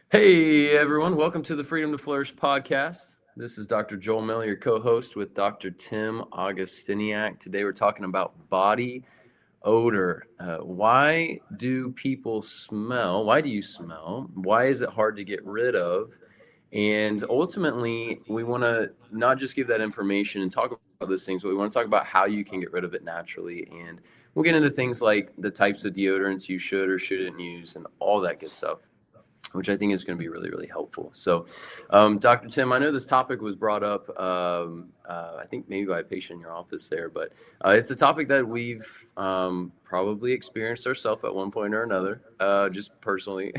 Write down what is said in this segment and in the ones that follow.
Hey everyone, welcome to the Freedom to Flourish podcast. This is Dr. Joel Miller, your co-host with Dr. Tim Augustiniak. Today we're talking about body odor. Why do people smell? Why do you smell? Why is it hard to get rid of? And ultimately, we want to not just give that information and talk about those things, but we want to talk about how you can get rid of it naturally. And we'll get into things like the types of deodorants you should or shouldn't use and all that good stuff, which I think is going to be really, really helpful. So, Dr. Tim, I know this topic was brought up, I think maybe by a patient in your office there, but it's a topic that we've probably experienced ourselves at one point or another, just personally.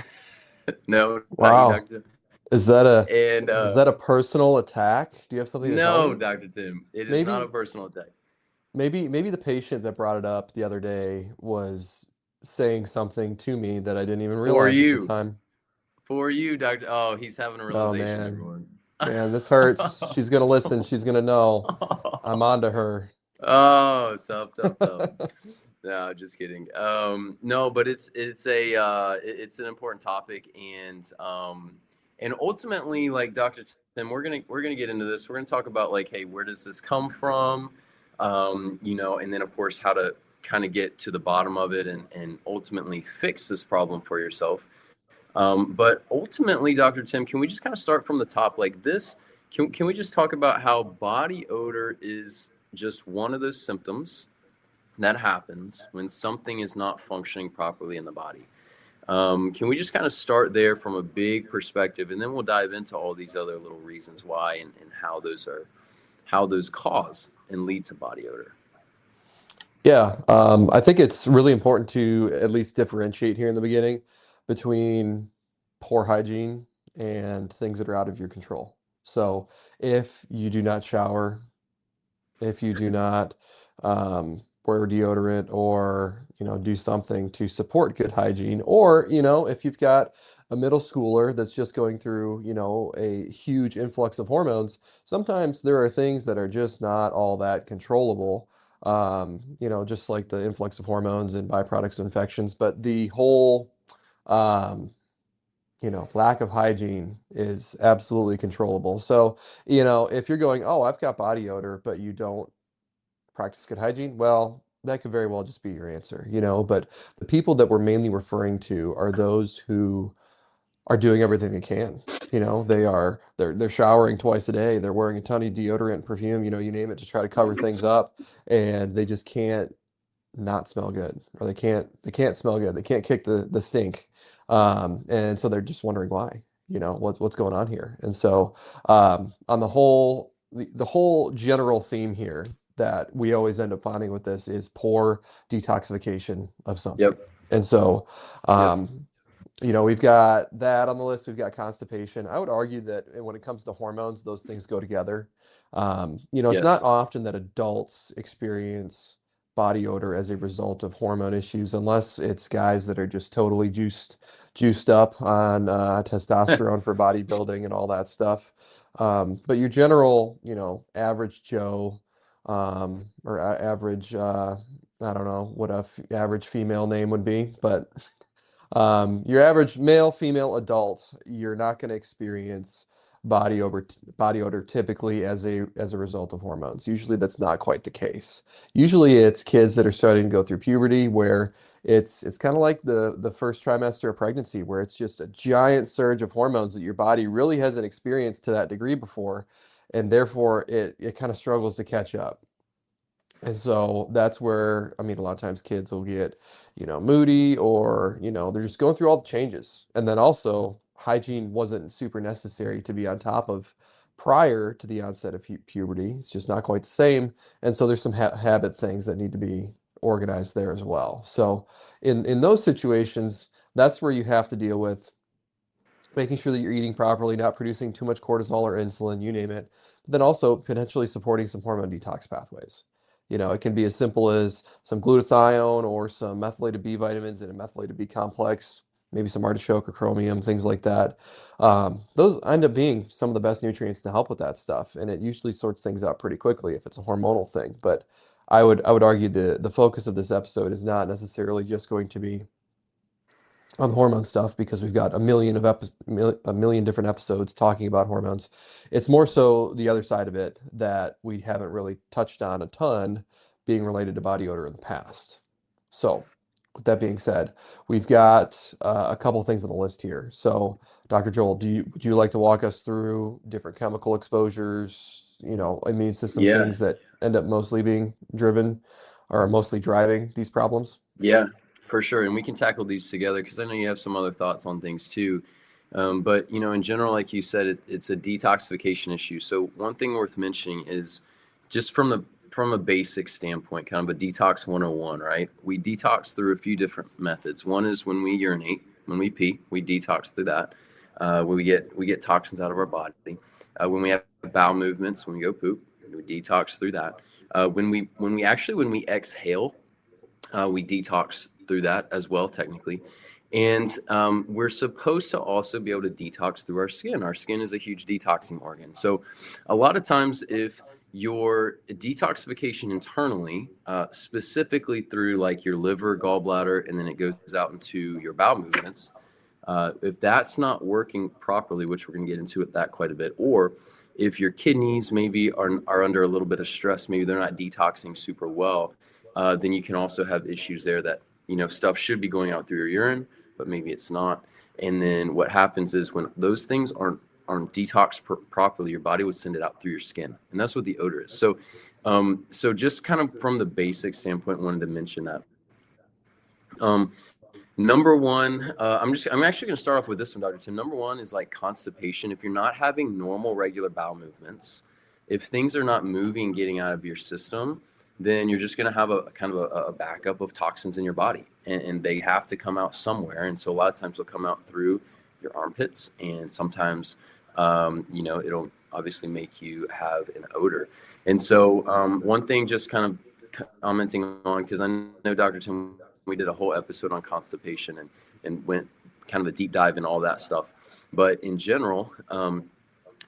No, not you, Wow. Dr. Tim. Is that a And is that a personal attack? Do you have something to tell no, me? Dr. Tim, it is not a Maybe personal attack. maybe the patient that brought it up the other day was saying something to me that I didn't even For realize at the you, time. for you, Doctor. Oh, he's having a Oh realization, man. everyone. Man, this hurts. She's gonna listen. She's gonna know. I'm on to her. Oh, tough, tough, tough. No, just kidding. No, but it's an important topic, and ultimately, like Dr. Tim, we're gonna get into this. We're gonna talk about like, hey, where does this come from? And then of course how to kind of get to the bottom of it and ultimately fix this problem for yourself. But ultimately, Dr. Tim, can we just kind of start from the top like this? Can we just talk about how body odor is just one of those symptoms that happens when something is not functioning properly in the body? Can we just kind of start there from a big perspective, and then we'll dive into all these other little reasons why and how those cause and lead to body odor. Yeah, I think it's really important to at least differentiate here in the beginning between poor hygiene and things that are out of your control. So if you do not shower, if you do not wear deodorant or do something to support good hygiene, or if you've got a middle schooler that's just going through a huge influx of hormones, sometimes there are things that are just not all that controllable, just like the influx of hormones and byproducts of infections. But the whole um, lack of hygiene is absolutely controllable. So if you're going, oh, I've got body odor, but you don't practice good hygiene, well, that could very well just be your answer, but the people that we're mainly referring to are those who are doing everything they can. They're showering twice a day, they're wearing a ton of deodorant, perfume, you name it, to try to cover things up, and they just can't not smell good, or they can't smell good, they can't kick the stink, and so they're just wondering why, what's going on here. And so on the whole general theme here that we always end up finding with this is poor detoxification of something. Yep. And so Yep. we've got that on the list. We've got constipation. I would argue that when it comes to hormones, those things go together. It's Yes. not often that adults experience body odor as a result of hormone issues, unless it's guys that are just totally juiced up on testosterone for bodybuilding and all that stuff. But your general, average Joe, or average, I don't know what average female name would be, but your average male, female adult, you're not going to experience body odor typically as a result of hormones. Usually that's not quite the case. Usually it's kids that are starting to go through puberty, where it's kind of like the first trimester of pregnancy, where it's just a giant surge of hormones that your body really hasn't experienced to that degree before, and therefore it kind of struggles to catch up. And so that's where, I mean, a lot of times kids will get, moody, or, they're just going through all the changes. And then also, hygiene wasn't super necessary to be on top of prior to the onset of puberty. It's just not quite the same. And so there's some habit things that need to be organized there as well. So in those situations, that's where you have to deal with making sure that you're eating properly, not producing too much cortisol or insulin, you name it. But then also potentially supporting some hormone detox pathways. It can be as simple as some glutathione or some methylated B vitamins in a methylated B complex, maybe some artichoke or chromium, things like that. Those end up being some of the best nutrients to help with that stuff, and it usually sorts things out pretty quickly if it's a hormonal thing. But I would argue the focus of this episode is not necessarily just going to be on the hormone stuff because we've got a million different episodes talking about hormones. It's more so the other side of it that we haven't really touched on a ton being related to body odor in the past. So, with that being said, we've got a couple things on the list here. So, Dr. Joel, would you like to walk us through different chemical exposures, immune system Yeah, things that end up mostly being driven or mostly driving these problems? yeah, for sure. And we can tackle these together because I know you have some other thoughts on things too. But in general, like you said, it's a detoxification issue. So one thing worth mentioning is just from a basic standpoint, kind of a detox 101, right? We detox through a few different methods. One is when we urinate, when we pee, we detox through that. When we get toxins out of our body. When we have bowel movements, when we go poop, we detox through that. When we exhale, we detox through that as well, technically. And we're supposed to also be able to detox through our skin. Our skin is a huge detoxing organ. So, a lot of times, if your detoxification internally, specifically through like your liver, gallbladder, and then it goes out into your bowel movements, if that's not working properly, which we're going to get into that quite a bit, or if your kidneys maybe are under a little bit of stress, maybe they're not detoxing super well, then you can also have issues there that, stuff should be going out through your urine, but maybe it's not. And then what happens is when those things aren't detoxed properly, your body would send it out through your skin. And that's what the odor is. So just kind of from the basic standpoint, wanted to mention that. Number one, I'm actually going to start off with this one, Dr. Tim. Number one is like constipation. If you're not having normal, regular bowel movements, if things are not moving, getting out of your system, then you're just going to have a kind of a backup of toxins in your body, and they have to come out somewhere. And so a lot of times they'll come out through your armpits, and sometimes, it'll obviously make you have an odor. And so one thing, just kind of commenting on, because I know Dr. Tim, we did a whole episode on constipation and went kind of a deep dive in all that stuff. But in general,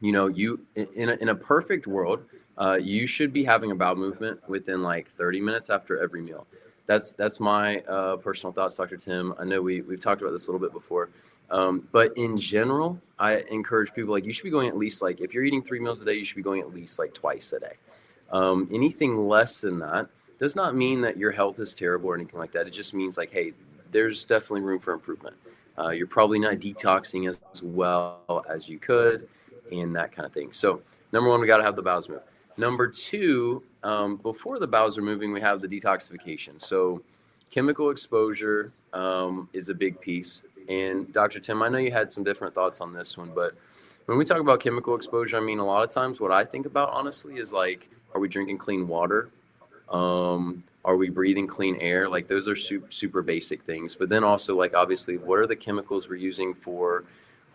you in a perfect world, you should be having a bowel movement within like 30 minutes after every meal. That's my personal thoughts, Dr. Tim. I know we've talked about this a little bit before. But in general, I encourage people, like, you should be going at least, like, if you're eating 3 meals a day, you should be going at least like twice a day. Anything less than that does not mean that your health is terrible or anything like that. It just means like, hey, there's definitely room for improvement. You're probably not detoxing as well as you could, and that kind of thing. So number one, we got to have the bowels move. Number two, before the bowels are moving, we have the detoxification. So chemical exposure is a big piece. And Dr. Tim, I know you had some different thoughts on this one, but when we talk about chemical exposure, I mean, a lot of times what I think about, honestly, is like, are we drinking clean water? Are we breathing clean air? Like, those are super basic things. But then also, like, obviously, what are the chemicals we're using for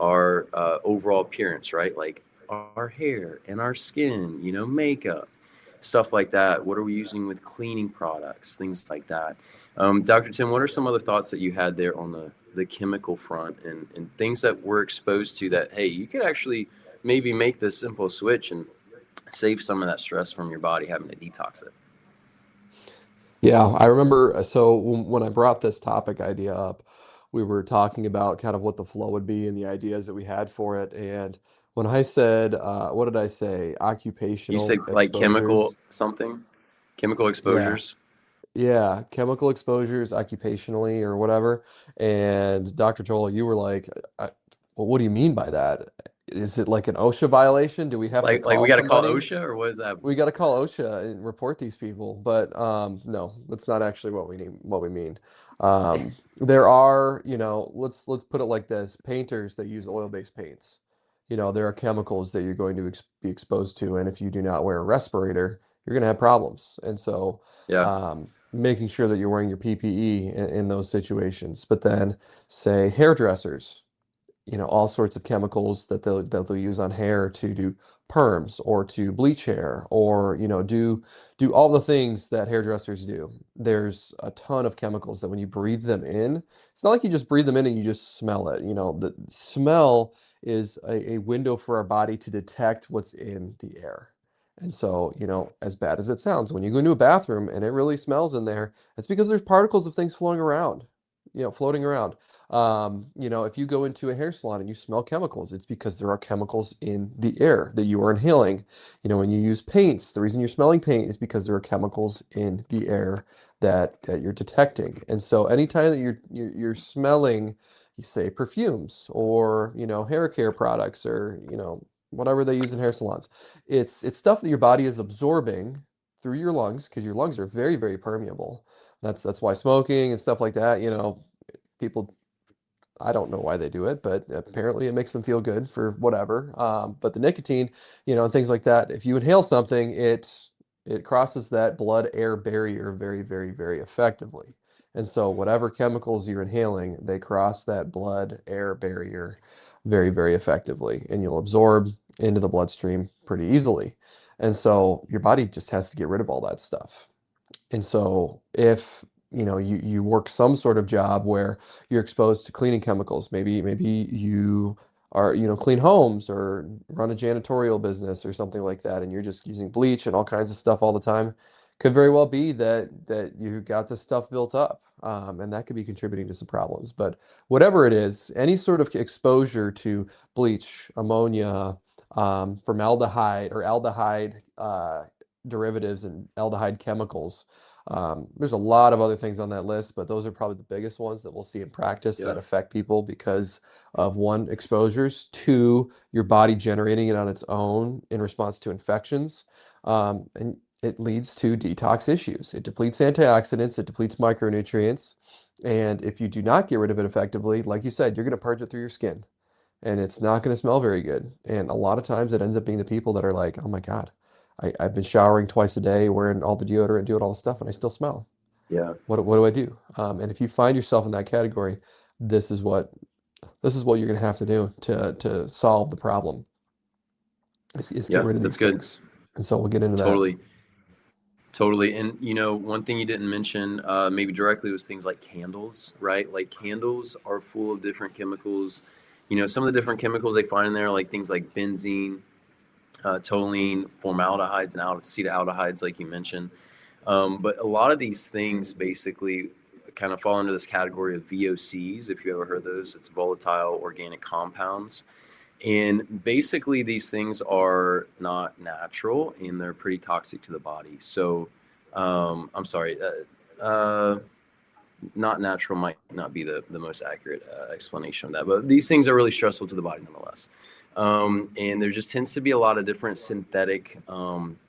our overall appearance, right? Like our hair and our skin, makeup, stuff like that. What are we using with cleaning products, things like that? Dr. Tim, what are some other thoughts that you had there on the chemical front and things that we're exposed to that, hey, you could actually maybe make this simple switch and save some of that stress from your body having to detox it? Yeah, I remember. So when I brought this topic idea up, we were talking about kind of what the flow would be and the ideas that we had for it. And when I said, what did I say? You say Occupational like chemical exposures. something, chemical Yeah, exposures. yeah, chemical exposures occupationally or whatever. And Dr. Joel, you were like, well, what do you mean by that? Is it like an OSHA violation? Do we have to Like call we got to call somebody? OSHA, or what is that? We got to call OSHA and report these people, but no, that's not actually what we mean. There are, let's put it like this: painters that use oil-based paints. There are chemicals that you're going to be exposed to, and if you do not wear a respirator, you're going to have problems. And so, Yeah. making sure that you're wearing your PPE in those situations. But then, say hairdressers, all sorts of chemicals that they'll use on hair to do perms or to bleach hair or, do all the things that hairdressers do. There's a ton of chemicals that when you breathe them in, it's not like you just breathe them in and you just smell it. The smell is a window for our body to detect what's in the air. And so, as bad as it sounds, when you go into a bathroom and it really smells in there, it's because there's particles of things flowing around, floating around. If you go into a hair salon and you smell chemicals, it's because there are chemicals in the air that you are inhaling. When you use paints, the reason you're smelling paint is because there are chemicals in the air that you're detecting. And so anytime that you're smelling, you say perfumes or, hair care products or, whatever they use in hair salons, it's stuff that your body is absorbing through your lungs because your lungs are very, very permeable. That's why smoking and stuff like that, people, I don't know why they do it, but apparently it makes them feel good for whatever. But the nicotine, and things like that, if you inhale something, it crosses that blood-air barrier very, very, very effectively. And so whatever chemicals you're inhaling, they cross that blood-air barrier very, very effectively, and you'll absorb into the bloodstream pretty easily. And so your body just has to get rid of all that stuff. And so if you work some sort of job where you're exposed to cleaning chemicals, maybe you are, clean homes or run a janitorial business or something like that, and you're just using bleach and all kinds of stuff all the time, could very well be that you got this stuff built up, and that could be contributing to some problems. But whatever it is, any sort of exposure to bleach, ammonia, formaldehyde or aldehyde derivatives and aldehyde chemicals. There's a lot of other things on that list, but those are probably the biggest ones that we'll see in practice that Yeah. affect people because of one, exposures, two, your body generating it on its own in response to infections. And it leads to detox issues. It depletes antioxidants, it depletes micronutrients. And if you do not get rid of it effectively, like you said, you're going to purge it through your skin and it's not going to smell very good. And a lot of times it ends up being the people that are like, oh my God, I've been showering twice a day, wearing all the deodorant, doing all the stuff, and I still smell. Yeah. What do I do? And if you find yourself in that category, this is what you're going to have to do to solve the problem. Is get Yeah. rid of That's these good. things. And so we'll get into that. Totally. Totally. And one thing you didn't mention, maybe directly, was things like candles, right? Like candles are full of different chemicals. Some of the different chemicals they find in there, like things like benzene, toluene, formaldehydes, and acetaldehydes, like you mentioned. But a lot of these things basically kind of fall into this category of VOCs. If you ever heard those, it's volatile organic compounds. And basically, these things are not natural and they're pretty toxic to the body. So, I'm sorry, not natural might not be the most accurate explanation of that, but these things are really stressful to the body nonetheless. And there just tends to be a lot of different synthetic,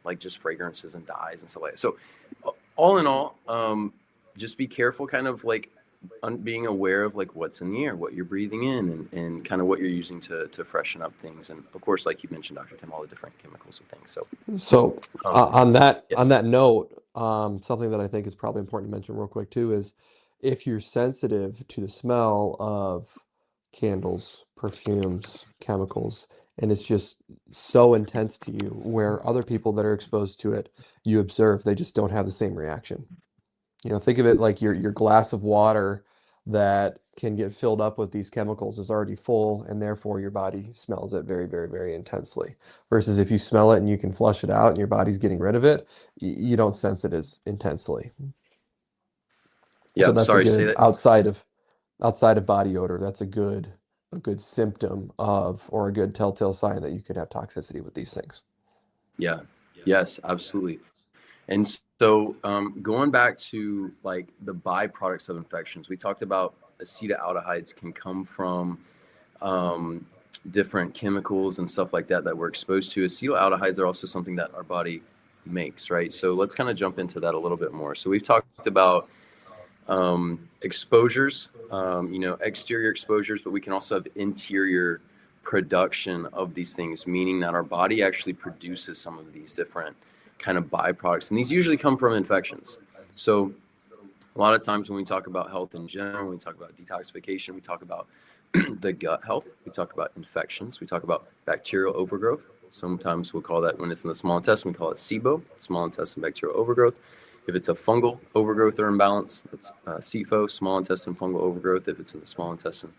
like just fragrances and dyes and stuff like that. So, all in all, just be careful, kind of like being aware of like what's in the air, what you're breathing in, and kind of what you're using to freshen up things. And of course, like you mentioned, Dr. Tim, all the different chemicals and things. So, So um, on yes, that note, something that I think is probably important to mention real quick too is if you're sensitive to the smell of candles, perfumes, chemicals, and it's just so intense to you, where other people that are exposed to it, you observe they just don't have the same reaction. Think of it like your glass of water that can get filled up with these chemicals is already full, and therefore your body smells it very, very, very intensely. Versus if you smell it and you can flush it out and your body's getting rid of it, you don't sense it as intensely. So yeah. that's a Sorry, say good that. outside of body odor, that's a good symptom of or a good telltale sign that you could have toxicity with these things. Yeah, yes, absolutely. And so, going back to like the byproducts of infections, we talked about acetaldehydes can come from um, different chemicals and stuff like that that we're exposed to. Acetaldehydes are also something that our body makes, right? So let's kind of jump into that a little bit more. So we've talked about exposures, exterior exposures, but we can also have interior production of these things, meaning that our body actually produces some of these different kind of byproducts. And these usually come from infections. So a lot of times when we talk about health in general, when we talk about detoxification, we talk about the gut health, we talk about infections, we talk about bacterial overgrowth. Sometimes we'll call that, when it's in the small intestine, we call it SIBO, small intestine bacterial overgrowth. If it's a fungal overgrowth or imbalance, that's SIFO, small intestine fungal overgrowth, if it's in the small intestine.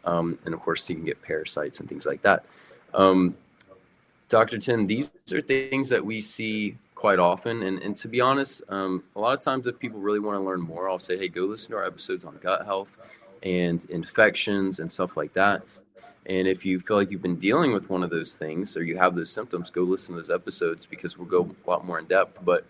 And of course, you can get parasites and things like that. Dr. Tim, these are things that we see quite often. And to be honest, a lot of times if people really want to learn more, I'll say, hey, go listen to our episodes on gut health. and infections and stuff like that. And if you feel like you've been dealing with one of those things or you have those symptoms, go listen to those episodes because we'll go a lot more in depth. But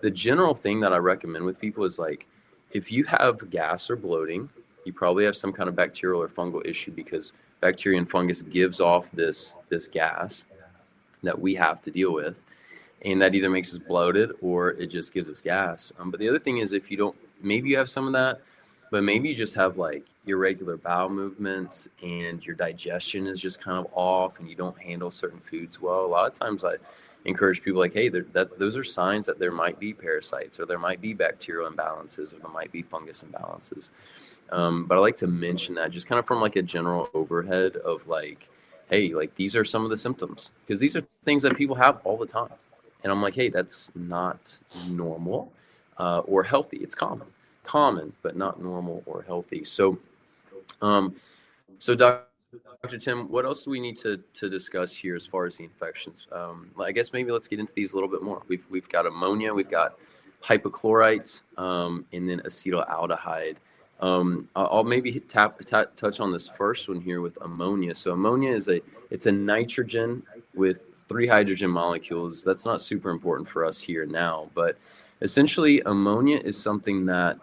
the general thing that I recommend with people is like, if you have gas or bloating, you probably have some kind of bacterial or fungal issue because bacteria and fungus gives off this gas that we have to deal with, and that either makes us bloated or it just gives us gas. But the other thing is, if you don't, maybe you have some of that, but maybe you just have like irregular bowel movements and your digestion is just kind of off and you don't handle certain foods well. A lot of times I encourage people like, hey, those are signs that there might be parasites or there might be bacterial imbalances or there might be fungus imbalances. But I like to mention that just kind of from like a general overhead of like, hey, like these are some of the symptoms because these are things that people have all the time. And I'm like, hey, that's not normal or healthy. It's common, but not normal or healthy. Um, so Dr. Tim, what else do we need to discuss here as far as the infections? I guess maybe let's get into these a little bit more. We've got ammonia, we've got hypochlorite, and then acetaldehyde. I'll maybe touch on this first one here with ammonia. So ammonia it's a nitrogen with 3 hydrogen molecules. That's not super important for us here now, but essentially ammonia is something that,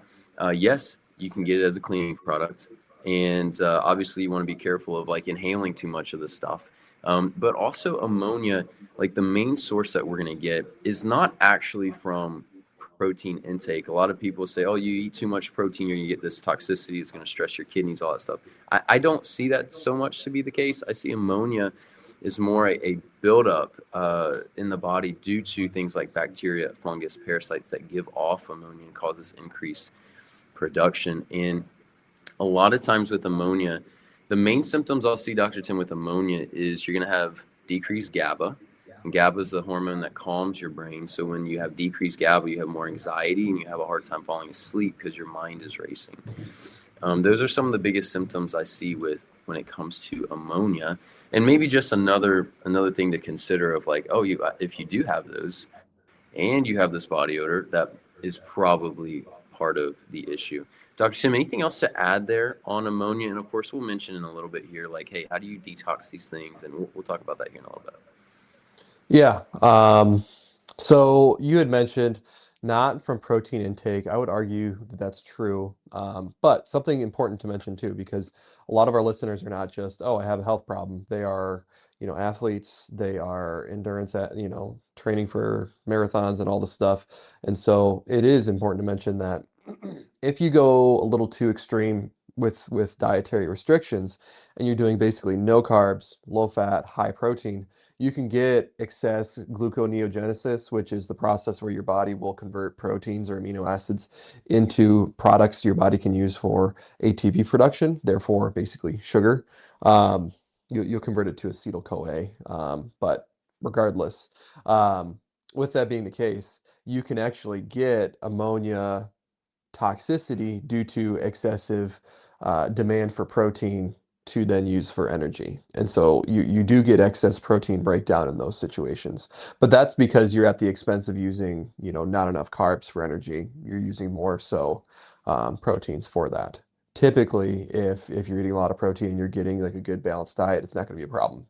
yes, you can get it as a cleaning product. And obviously you want to be careful of like inhaling too much of this stuff. But also ammonia, like the main source that we're going to get is not actually from protein intake. A lot of people say, oh, you eat too much protein, you're going to get this toxicity. It's going to stress your kidneys, all that stuff. I don't see that so much to be the case. I see ammonia is more a buildup in the body due to things like bacteria, fungus, parasites that give off ammonia and causes increased production. And a lot of times with ammonia, the main symptoms I'll see, Dr. Tim, with ammonia is you're going to have decreased GABA. And GABA is the hormone that calms your brain. So when you have decreased GABA, you have more anxiety and you have a hard time falling asleep because your mind is racing. Those are some of the biggest symptoms I see with when it comes to ammonia. And maybe just another thing to consider of like, oh, if you do have those and you have this body odor, that is probably part of the issue. Dr. Tim, anything else to add there on ammonia? And of course, we'll mention in a little bit here, like, hey, how do you detox these things? And we'll talk about that here in a little bit. Yeah. So you had mentioned not from protein intake. I would argue that that's true. But something important to mention too, because a lot of our listeners are not just, oh, I have a health problem. They are, athletes. They are endurance training for marathons and all this stuff. And so it is important to mention that if you go a little too extreme with dietary restrictions and you're doing basically no carbs, low fat, high protein, you can get excess gluconeogenesis, which is the process where your body will convert proteins or amino acids into products your body can use for ATP production, therefore basically sugar. You'll convert it to acetyl-CoA. But regardless, with that being the case, you can actually get ammonia toxicity due to excessive demand for protein to then use for energy. And so you do get excess protein breakdown in those situations. But that's because you're at the expense of using, not enough carbs for energy. You're using more so proteins for that. Typically, if you're eating a lot of protein and you're getting like a good balanced diet, it's not going to be a problem.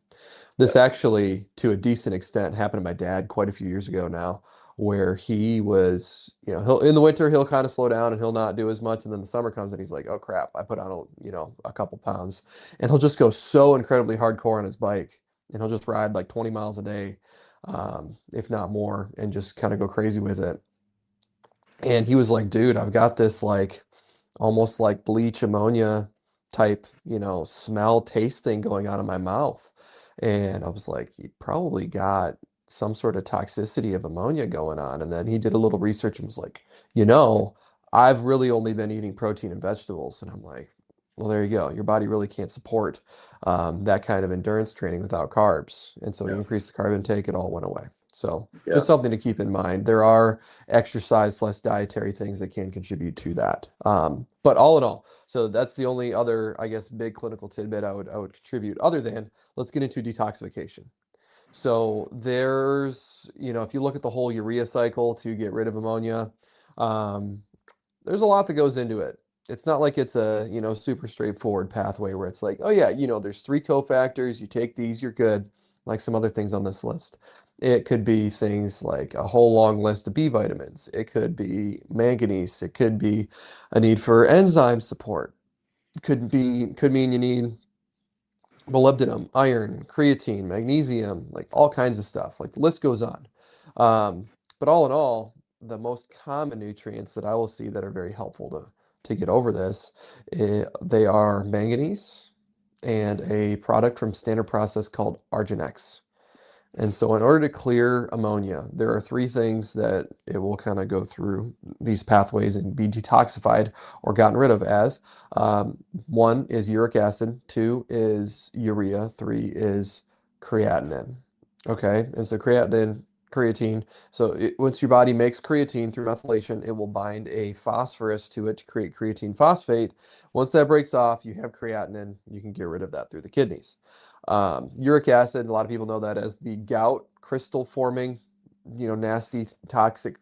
This actually, to a decent extent, happened to my dad quite a few years ago now, where he was, he'll in the winter he'll kind of slow down and he'll not do as much, and then the summer comes and he's like, oh crap, I put on a couple pounds, and he'll just go so incredibly hardcore on his bike, and he'll just ride like 20 miles a day, if not more, and just kind of go crazy with it. And he was like, dude, I've got this like almost like bleach ammonia type, smell taste thing going on in my mouth. And I was like, he probably got some sort of toxicity of ammonia going on. And then he did a little research and was like, I've really only been eating protein and vegetables. And I'm like, well, there you go. Your body really can't support that kind of endurance training without carbs. And so he Yeah. increased the carb intake, it all went away. So Yeah. just something to keep in mind. There are exercise less dietary things that can contribute to that. But all in all, so that's the only other, I guess, big clinical tidbit I would contribute other than let's get into detoxification. So there's, if you look at the whole urea cycle to get rid of ammonia, um, there's a lot that goes into it. It's not like it's a, super straightforward pathway where it's like, oh yeah, there's three cofactors, you take these, you're good, like some other things on this list. It could be things like a whole long list of B vitamins. It could be manganese. It could be a need for enzyme support. Could mean you need molybdenum, iron, creatine, magnesium, like all kinds of stuff. Like the list goes on. But all in all, the most common nutrients that I will see that are very helpful to get over this, they are manganese and a product from Standard Process called Arginex. And so in order to clear ammonia, there are three things that it will kind of go through these pathways and be detoxified or gotten rid of as. One is uric acid, two is urea, three is creatinine. Okay, and so creatine. So once your body makes creatine through methylation, it will bind a phosphorus to it to create creatine phosphate. Once that breaks off, you have creatinine. You can get rid of that through the kidneys. Uric acid, a lot of people know that as the gout crystal forming, nasty, toxic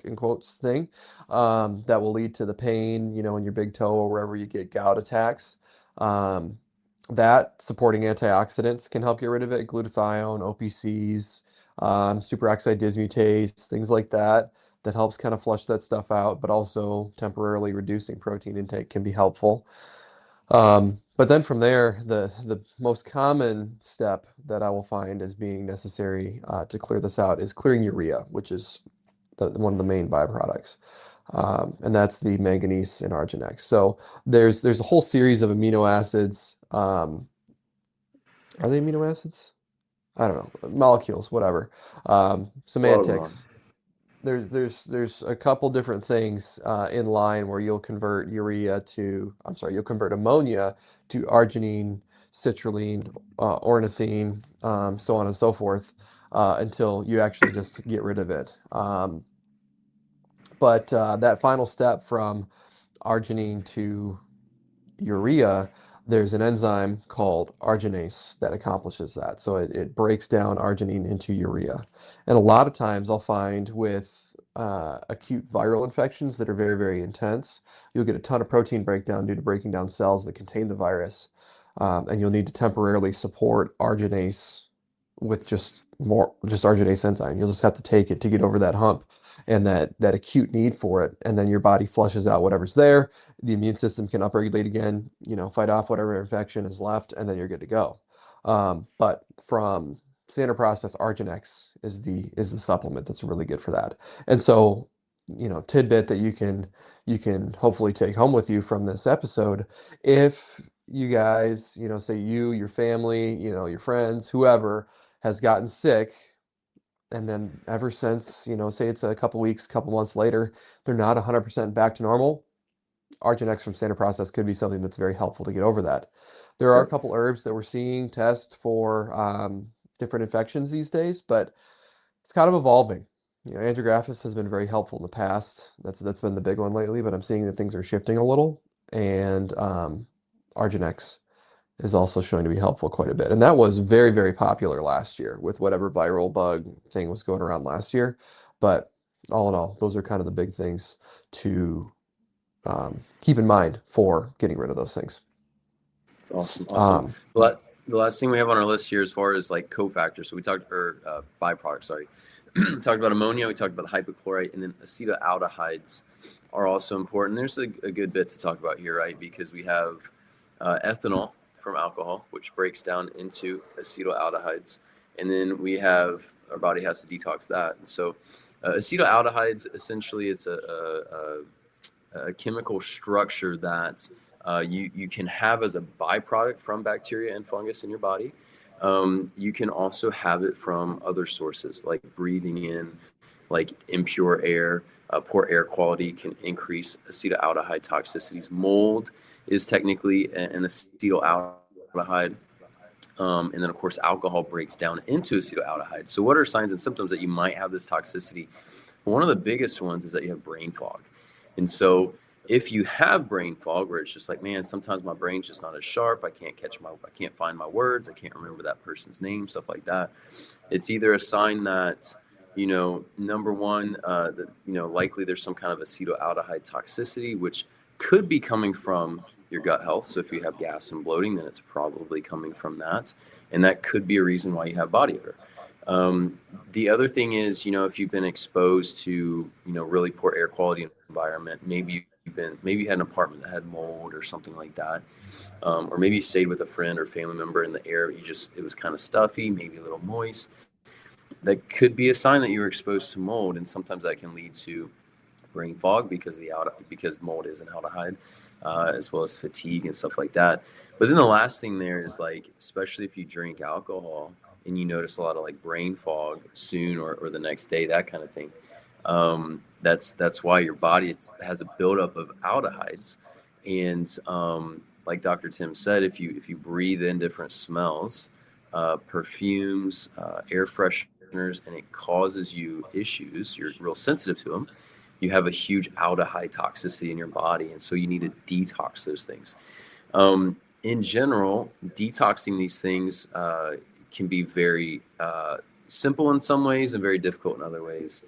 in quotes thing, that will lead to the pain, in your big toe or wherever you get gout attacks. That supporting antioxidants can help get rid of it. Glutathione, OPCs, superoxide dismutase, things like that, that helps kind of flush that stuff out, but also temporarily reducing protein intake can be helpful. But then from there, the most common step that I will find as being necessary to clear this out is clearing urea, which is one of the main byproducts. And that's the manganese in Arginex. So there's a whole series of amino acids. Are they amino acids? I don't know, molecules, whatever. Semantics. There's a couple different things in line where you'll convert you'll convert ammonia to arginine, citrulline, ornithine, so on and so forth, until you actually just get rid of it. But that final step from arginine to urea, there's an enzyme called arginase that accomplishes that. So it breaks down arginine into urea. And a lot of times I'll find with acute viral infections that are very, very intense, you'll get a ton of protein breakdown due to breaking down cells that contain the virus. And you'll need to temporarily support arginase with just arginase enzyme. You'll just have to take it to get over that hump and that acute need for it. And then your body flushes out whatever's there. The immune system can upregulate again, fight off whatever infection is left, and then you're good to go. But from standard process, Arginex is the supplement that's really good for that. And so, tidbit that you can hopefully take home with you from this episode, if you guys, say your family, your friends, whoever has gotten sick, and then ever since, say it's a couple weeks, couple months later, they're not 100% back to normal, Arginex from Standard Process could be something that's very helpful to get over that. There are a couple herbs that we're seeing test for different infections these days, but it's kind of evolving. Andrographis has been very helpful in the past. That's been the big one lately, but I'm seeing that things are shifting a little, and Arginex is also showing to be helpful quite a bit. And that was very, very popular last year with whatever viral bug thing was going around last year. But all in all, those are kind of the big things to keep in mind for getting rid of those things. Awesome. The last thing we have on our list here as far as like cofactors. So we talked, or byproducts, sorry. We talked about ammonia, we talked about hypochlorite, and then acetaldehydes are also important. There's a good bit to talk about here, right? Because we have ethanol from alcohol, which breaks down into acetaldehydes. And then our body has to detox that. And so acetaldehydes, essentially, it's a chemical structure that you can have as a byproduct from bacteria and fungus in your body. You can also have it from other sources, like breathing in like impure air. Poor air quality can increase acetaldehyde toxicities. Mold is technically an acetaldehyde. And then, of course, alcohol breaks down into acetaldehyde. So what are signs and symptoms that you might have this toxicity? One of the biggest ones is that you have brain fog. And so if you have brain fog, where it's just like, man, sometimes my brain's just not as sharp. I can't find my words. I can't remember that person's name, stuff like that. It's either a sign that, number one, that, likely there's some kind of acetaldehyde toxicity, which could be coming from your gut health. So if you have gas and bloating, then it's probably coming from that. And that could be a reason why you have body odor. Um, the other thing is, if you've been exposed to, really poor air quality environment, maybe you had an apartment that had mold or something like that. Or maybe you stayed with a friend or family member in the air, it was kind of stuffy, maybe a little moist. That could be a sign that you were exposed to mold. And sometimes that can lead to brain fog because mold is an aldehyde, as well as fatigue and stuff like that. But then the last thing there is, like, especially if you drink alcohol and you notice a lot of like brain fog soon or the next day, that kind of thing. That's why your body has a buildup of aldehydes, and like Dr. Tim said, if you breathe in different smells, perfumes, air fresheners, and it causes you issues, you're real sensitive to them, you have a huge aldehyde toxicity in your body, and so you need to detox those things. In general, detoxing these things can be very simple in some ways and very difficult in other ways.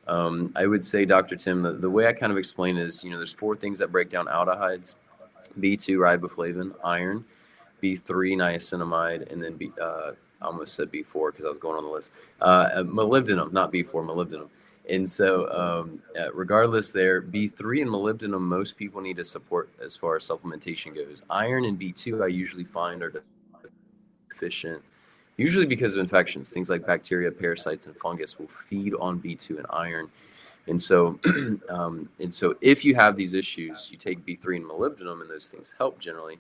I would say, Dr. Tim, the way I kind of explain it is, there's 4 things that break down aldehydes: B2 riboflavin, iron, B3 niacinamide, and then I almost said B4 because I was going on the list. Molybdenum, not B4, molybdenum. And so, regardless, there, B3 and molybdenum, most people need to support as far as supplementation goes. Iron and B2, I usually find, are deficient, usually because of infections. Things like bacteria, parasites, and fungus will feed on B2 and iron. And so, if you have these issues, you take B3 and molybdenum, and those things help generally.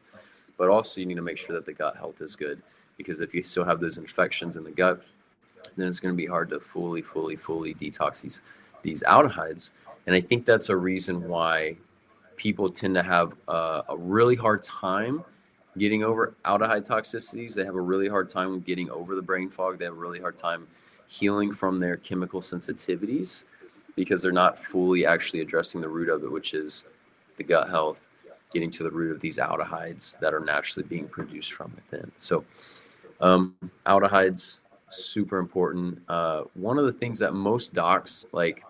But also, you need to make sure that the gut health is good, because if you still have those infections in the gut, then it's going to be hard to fully detox these aldehydes. And I think that's a reason why people tend to have a really hard time getting over aldehyde toxicities. They have a really hard time getting over the brain fog. They have a really hard time healing from their chemical sensitivities, because they're not fully actually addressing the root of it, which is the gut health, getting to the root of these aldehydes that are naturally being produced from within. So aldehydes, super important. One of the things that most docs, like,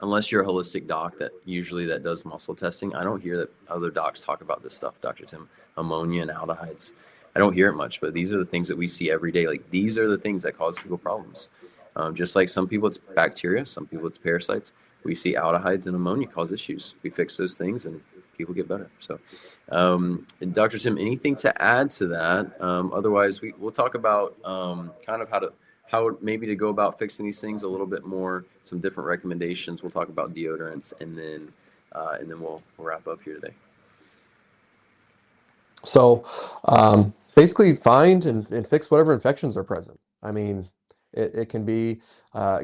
unless you're a holistic doc that does muscle testing, I don't hear that other docs talk about this stuff, Dr. Tim, ammonia and aldehydes. I don't hear it much, but these are the things that we see every day. Like, these are the things that cause people problems. Just like some people it's bacteria, some people it's parasites. We see aldehydes and ammonia cause issues. We fix those things and people get better. So, Dr. Tim, anything to add to that? Otherwise, we'll talk about kind of how maybe to go about fixing these things a little bit more, some different recommendations. We'll talk about deodorants, and then we'll wrap up here today. So basically find and fix whatever infections are present. I mean, it can be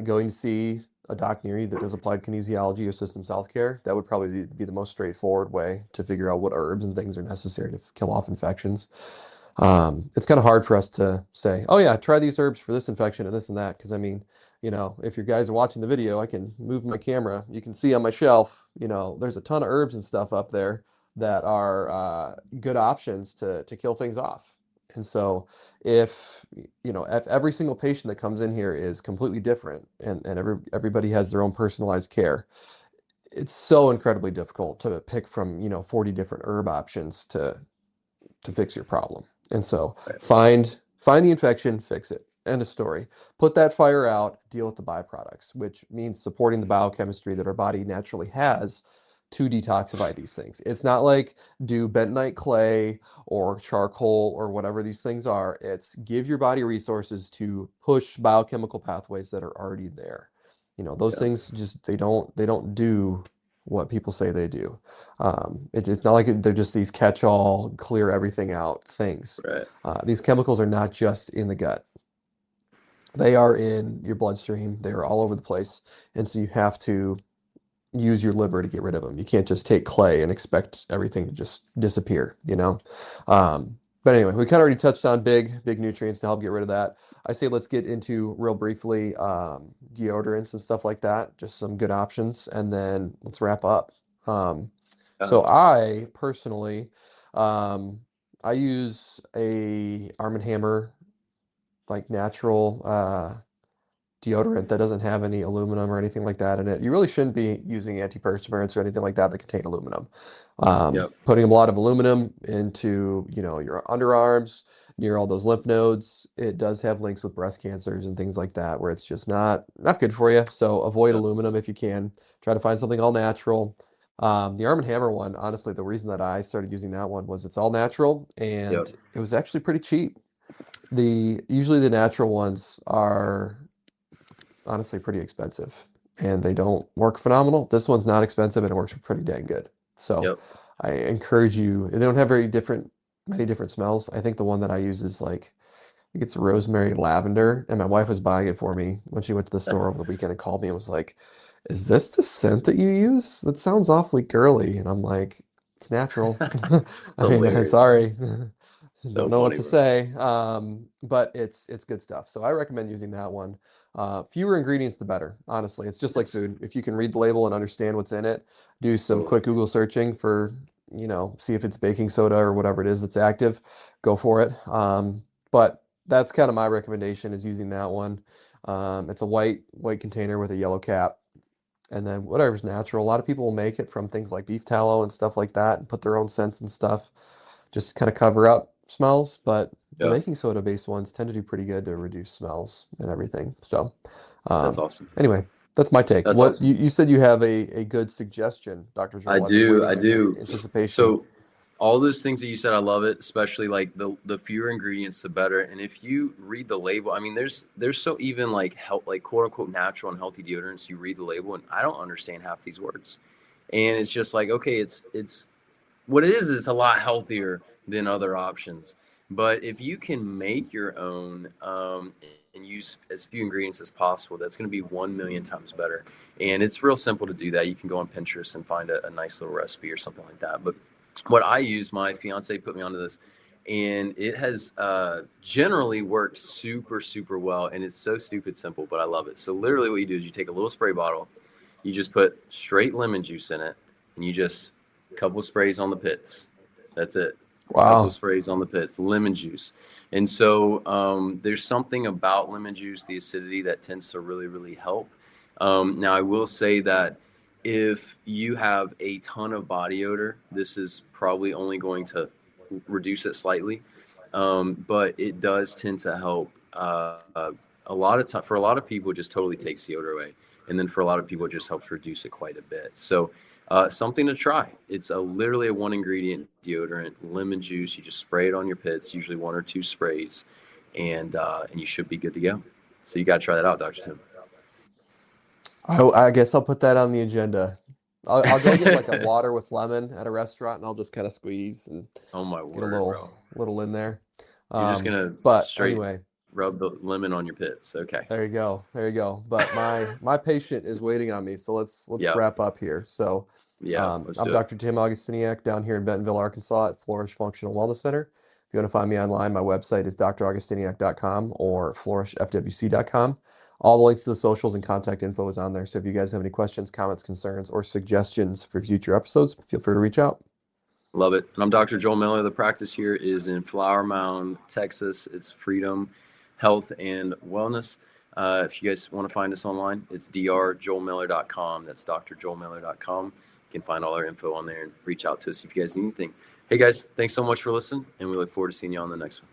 going to see a doc near you that does applied kinesiology or systems healthcare. That would probably be the most straightforward way to figure out what herbs and things are necessary to kill off infections. It's kind of hard for us to say, oh yeah, try these herbs for this infection and this and that. Because I mean, if you guys are watching the video, I can move my camera. You can see on my shelf, there's a ton of herbs and stuff up there that are good options to kill things off. And so if every single patient that comes in here is completely different, and everybody has their own personalized care, it's so incredibly difficult to pick from 40 different herb options to fix your problem. And so find the infection, fix it. End of story. Put that fire out, deal with the byproducts, which means supporting the biochemistry that our body naturally has to detoxify these things. It's not like do bentonite clay or charcoal or whatever these things are. It's give your body resources to push biochemical pathways that are already there. Those things just they don't do what people say they do. It's not like they're just these catch-all, clear everything out things. Right. These chemicals are not just in the gut. They are in your bloodstream. They are all over the place. And so you have to use your liver to get rid of them. You can't just take clay and expect everything to just disappear, But anyway, we kind of already touched on big nutrients to help get rid of that. I say let's get into real briefly deodorants and stuff like that, just some good options, and then let's wrap up. So I personally, I use a Arm & Hammer, like natural deodorant that doesn't have any aluminum or anything like that in it. You really shouldn't be using antiperspirants or anything like that that contain aluminum. Yep. Putting a lot of aluminum into, your underarms, near all those lymph nodes, it does have links with breast cancers and things like that, where it's just not good for you. So avoid Yep. aluminum if you can. Try to find something all natural. The Arm & Hammer one, honestly, the reason that I started using that one was it's all natural Yep. and it was actually pretty cheap. Usually the natural ones are honestly pretty expensive and they don't work phenomenal. This one's not expensive and it works pretty dang good. So Yep. I encourage you. They don't have many different smells. I think the one that I use is like, I think it's rosemary lavender. And my wife was buying it for me when she went to the store over the weekend and called me and was like, "Is this the scent that you use? That sounds awfully girly." And I'm like, "It's natural." I mean, Hilarious. sorry. So Don't know what funny, to bro. say. But it's good stuff. So I recommend using that one. Fewer ingredients, the better. Honestly, it's just like Yes. food. If you can read the label and understand what's in it, do some Totally. quick Google searching for, see if it's baking soda or whatever it is that's active. Go for it. But that's kind of my recommendation is using that one. It's a white container with a yellow cap. And then whatever's natural. A lot of people will make it from things like beef tallow and stuff like that and put their own scents and stuff just to kind of cover up smells. But the Yeah. baking soda based ones tend to do pretty good to reduce smells and everything. So, That's um, awesome. anyway, that's my take. That's What awesome. you said you have a good suggestion, Dr. I Joel. I've been do. I waiting in do. anticipation. So all those things that you said, I love it, especially like the fewer ingredients, the better. And if you read the label, I mean, there's so even like health, like quote unquote natural and healthy deodorants, you read the label and I don't understand half these words. And it's just like, okay, it's what it is, it's a lot healthier than other options. But if you can make your own and use as few ingredients as possible, that's going to be 1 million times better. And it's real simple to do that. You can go on Pinterest and find a nice little recipe or something like that. But what I use, my fiance put me onto this, and it has generally worked super, super well. And it's so stupid simple, but I love it. So literally what you do is you take a little spray bottle, you just put straight lemon juice in it, and you just couple sprays on the pits. That's it. Couple Wow. sprays on the pits, lemon juice. And so there's something about lemon juice, the acidity, that tends to really, really help. Now, I will say that if you have a ton of body odor, this is probably only going to reduce it slightly. But it does tend to help a lot of time. For a lot of people, it just totally takes the odor away. And then for a lot of people, it just helps reduce it quite a bit. So something to try. It's literally a one ingredient deodorant, lemon juice. You just spray it on your pits, usually one or two sprays, and you should be good to go. So you got to try that out, Dr. Tim. I guess I'll put that on the agenda. I'll go get like a water with lemon at a restaurant and I'll just kind of squeeze and Oh my get a word, little bro. little in there. You're just gonna But straight anyway, rub the lemon on your pits. Okay. there you go. There you go. But my patient is waiting on me, so let's Yeah. wrap up here. So Yeah. Let's I'm do it. Dr. Tim Augustiniak down here in Bentonville, Arkansas at Flourish Functional Wellness Center. If you want to find me online, my website is draugustiniak.com or flourishfwc.com. All the links to the socials and contact info is on there. So if you guys have any questions, comments, concerns, or suggestions for future episodes, feel free to reach out. Love it. And I'm Dr. Joel Miller. The practice here is in Flower Mound, Texas. It's Freedom Health and Wellness. If you guys want to find us online, it's drjoelmiller.com. That's drjoelmiller.com. You can find all our info on there and reach out to us if you guys need anything. Hey, guys, thanks so much for listening, and we look forward to seeing you on the next one.